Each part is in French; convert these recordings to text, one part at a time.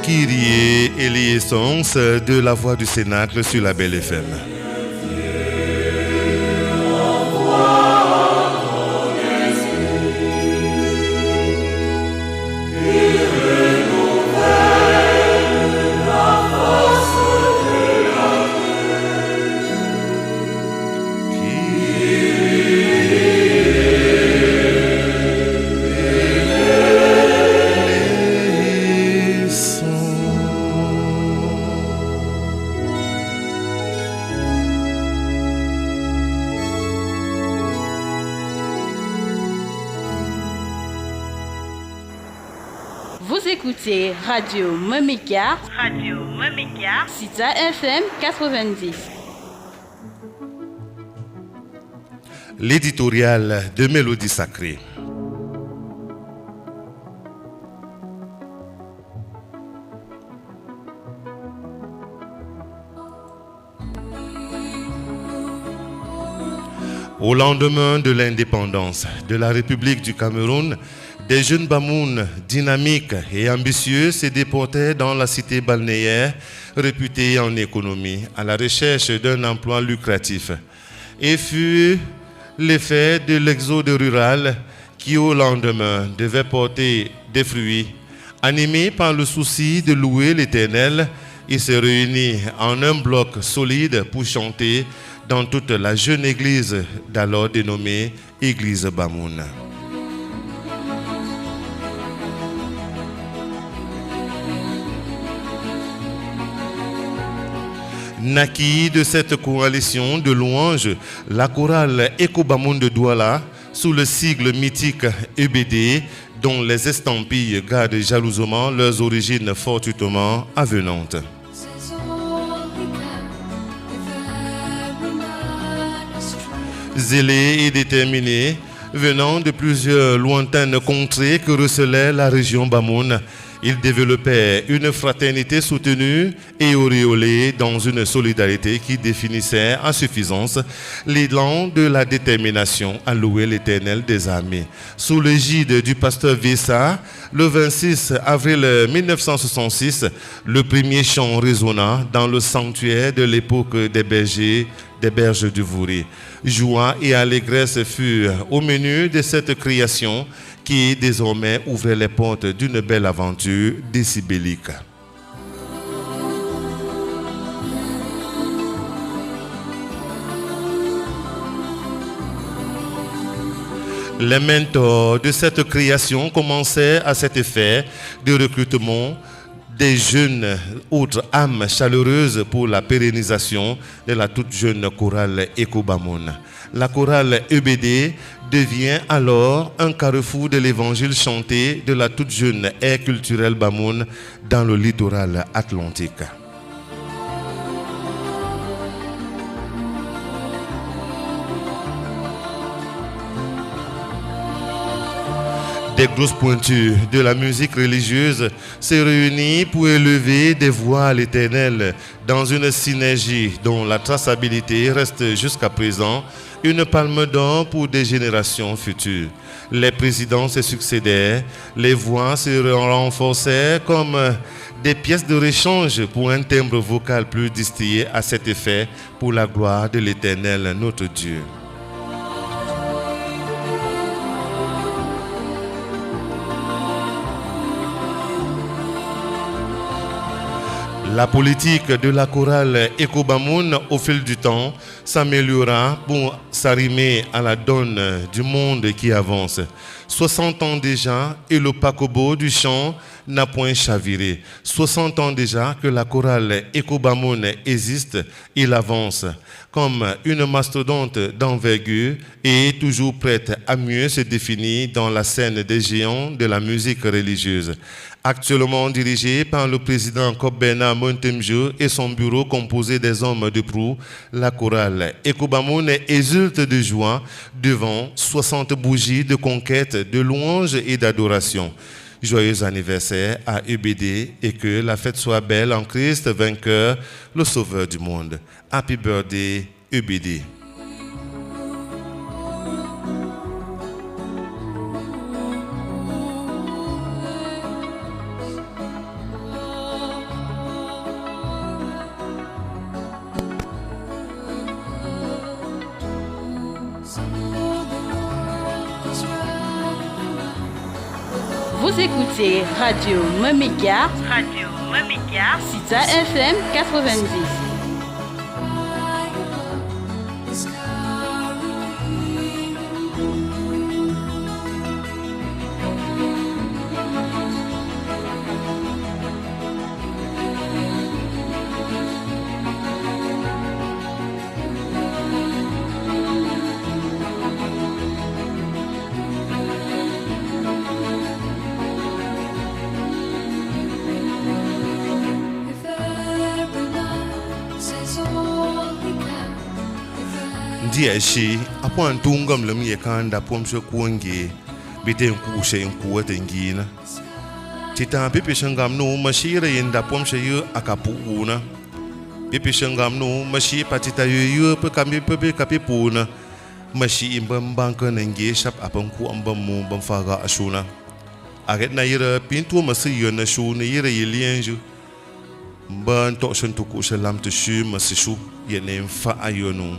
Kyrie Eleison de la Voix du Cénacle sur la Belle FM. Vous écoutez Radio Momika, Sita FM 90. L'éditorial de Mélodie Sacrée. Au lendemain de l'indépendance de la République du Cameroun, des jeunes Bamoun dynamiques et ambitieux se déportaient dans la cité balnéaire, réputée en économie, à la recherche d'un emploi lucratif. Et fut l'effet de l'exode rural qui, au lendemain, devait porter des fruits. Animés par le souci de louer l'Éternel, ils se réunissent en un bloc solide pour chanter dans toute la jeune église d'alors dénommée Église Bamoun. Naquit de cette coalition de louanges, la chorale Eko Bamoun de Douala, sous le sigle mythique EBD, dont les estampilles gardent jalousement leurs origines fortuitement avenantes. Zélés et déterminés, venant de plusieurs lointaines contrées que recelait la région Bamoun, ils développaient une fraternité soutenue et auréolée dans une solidarité qui définissait en suffisance l'élan de la détermination à louer l'Éternel des armées. Sous l'égide du pasteur Vessa, le 26 avril 1966, le premier chant résonna dans le sanctuaire de l'époque des bergers des berges du Vouri. Joie et allégresse furent au menu de cette création qui désormais ouvrait les portes d'une belle aventure décibélique. Les mentors de cette création commençaient à cet effet de recrutement des jeunes autres âmes chaleureuses pour la pérennisation de la toute jeune chorale Eko Bamoun. La chorale EBD devient alors un carrefour de l'évangile chanté de la toute jeune ère culturelle Bamoun dans le littoral atlantique. Des grosses pointures de la musique religieuse se réunissent pour élever des voix à l'Éternel dans une synergie dont la traçabilité reste jusqu'à présent une palme d'or pour des générations futures. Les présidents se succédèrent, les voix se renforcèrent comme des pièces de rechange pour un timbre vocal plus distillé à cet effet pour la gloire de l'Éternel notre Dieu. La politique de la chorale Eko Bamoun au fil du temps s'améliora pour s'arrimer à la donne du monde qui avance. 60 ans déjà et le paquebot du chant n'a point chaviré. 60 ans déjà que la chorale Eko Bamoun existe, il avance comme une mastodonte d'envergure et toujours prête à mieux se définir dans la scène des géants de la musique religieuse. Actuellement dirigée par le président Kobena Montemjo et son bureau composé des hommes de proue, la chorale Eko Bamoun exulte de joie devant 60 bougies de conquête, de louange et d'adoration. Joyeux anniversaire à EBD et que la fête soit belle en Christ vainqueur, le sauveur du monde. Happy birthday EBD. Vous écoutez Radio Mamika. Radio Mamika. Sita FM 90. Dia shi apwan tungam lam ye kanda pom se kuange biten ku se ku atengina tita pipi shangam no mashira yenda pom se yu akapu una pipi shangam no mashi patita yu pe kambi pe kapi puna mashi imbam banka nenge shap apam ku ambam mu bam faga asuna aget na yira pintu masi yona shu ne yira yelienju ban to shan tu ku salam tu shu masi shu yene fa ayonu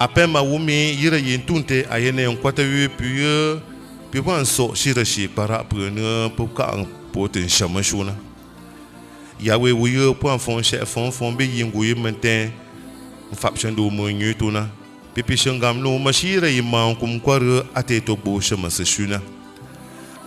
après ma wumi yira yintunte ayene onkwata yu puis wan so shira shi para pune puka poten shamashuna yawe wuyo point fon chef fon be yingu yimenten fapshan do mo nyutuna pipi shangam no mashira yimman kum kware ateto bo shamasashuna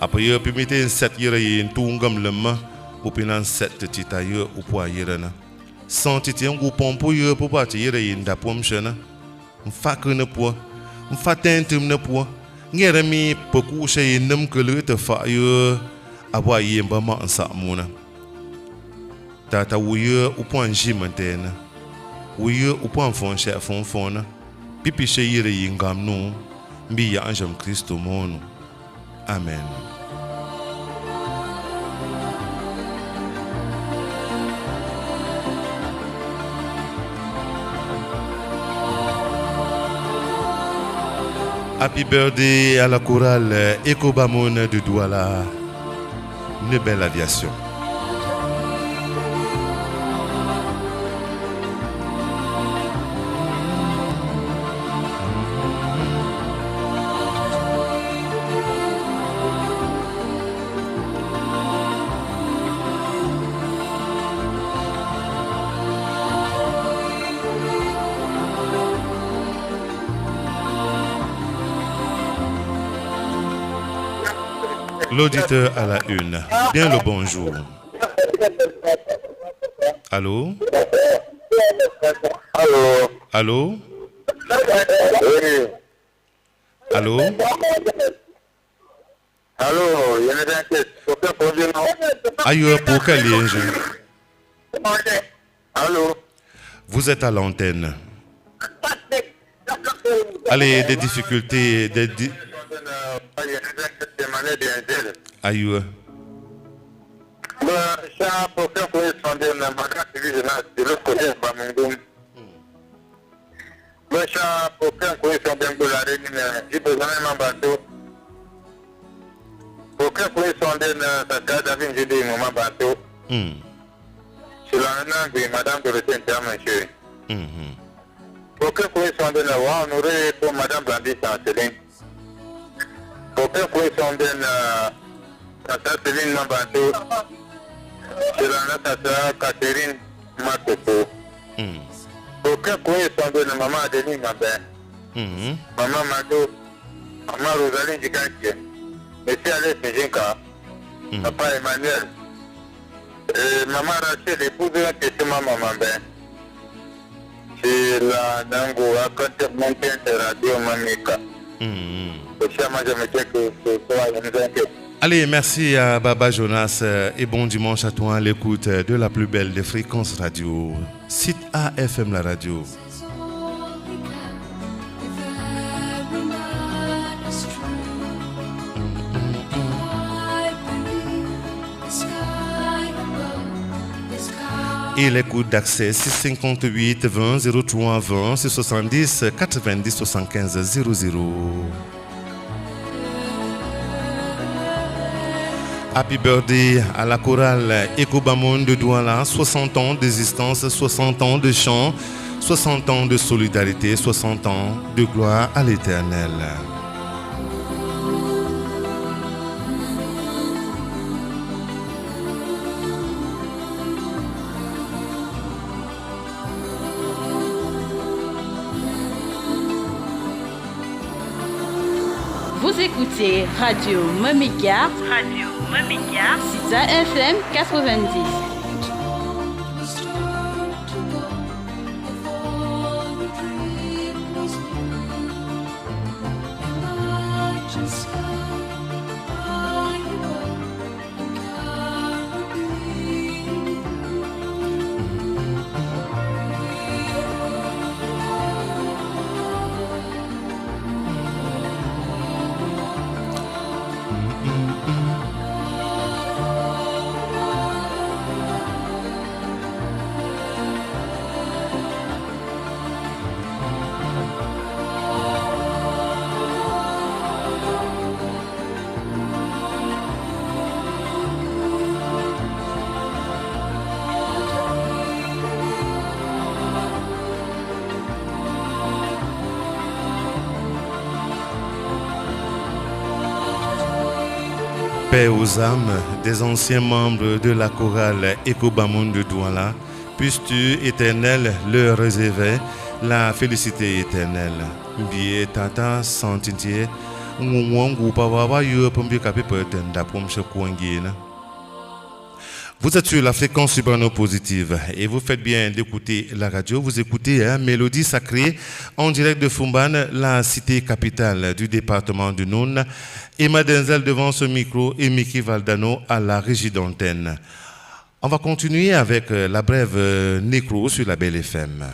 après pimite set yira yintungam lemma upinan set tita yu upwa yirana sentiti ngu pompo yu popa yira yinda pomshana mfakene po mfatentum ne po ngere mi poku she nem kele te fa yo abwa yemba ma ansa muna tata wuye u point jimantena wuye u point fon che fon pipi she yire yingam no mbi ya anjam Kristo mono amen. Happy birthday à la chorale Ekobamoun de Douala. Une belle aviation. L'auditeur à la une. Bien le bonjour. Allô? Allô? Allô? Oui. Allô? Allô? Il y en a un qui est Ailleurs pour quel liège? Allô? Vous êtes à l'antenne. Allez, des difficultés, ailleurs. Ça, pour faire correspondre à ma carte de l'autre côté, pas mon goût. Ça, pour faire correspondre à la réunion, j'ai besoin d'un bateau. Pour faire correspondre à sa carte d'avis, j'ai dit mon bateau. C'est la nom de Madame Dorothée Intermarché. Pour faire correspondre à la on aurait pour Madame Blandis Céline. Pour faire correspondre à sa Céline mon bateau. C'est la nata Catherine Matopo. Pour que correspondre à maman Denis Mabin. Maman Mado, maman Rosaline Gigantier. Monsieur Alès Méjinka. Papa Emmanuel. Maman Rachel, épouse de la question maman Mabin. C'est la Nango, à côté de mon père de Radio Mamika. Allez, merci à Baba Jonas et bon dimanche à toi à l'écoute de la plus belle des fréquences radio. Site AFM la radio. Et les codes d'accès 658 20 03 20 670 90 75 00. Happy birthday à la chorale Ekobamoun de Douala, 60 ans d'existence, 60 ans de chant, 60 ans de solidarité, 60 ans de gloire à l'Éternel. écoutez Radio Mamiga. Sita FM 90. Paix aux âmes des anciens membres de la chorale Ekobamoun de Douala, puisses-tu, éternel, leur réserver la félicité éternelle. Bien tata santintier, ngwangu pawawa yo pombi kapi peten da pomche kwangina. Vous êtes sur la fréquence soprano positive et vous faites bien d'écouter la radio. Vous écoutez Mélodie Sacrée en direct de Fumban, la cité capitale du département du Noun. Emma Denzel devant ce micro et Mickey Valdano à la régie d'antenne. On va continuer avec la brève Nécro sur la Belle FM.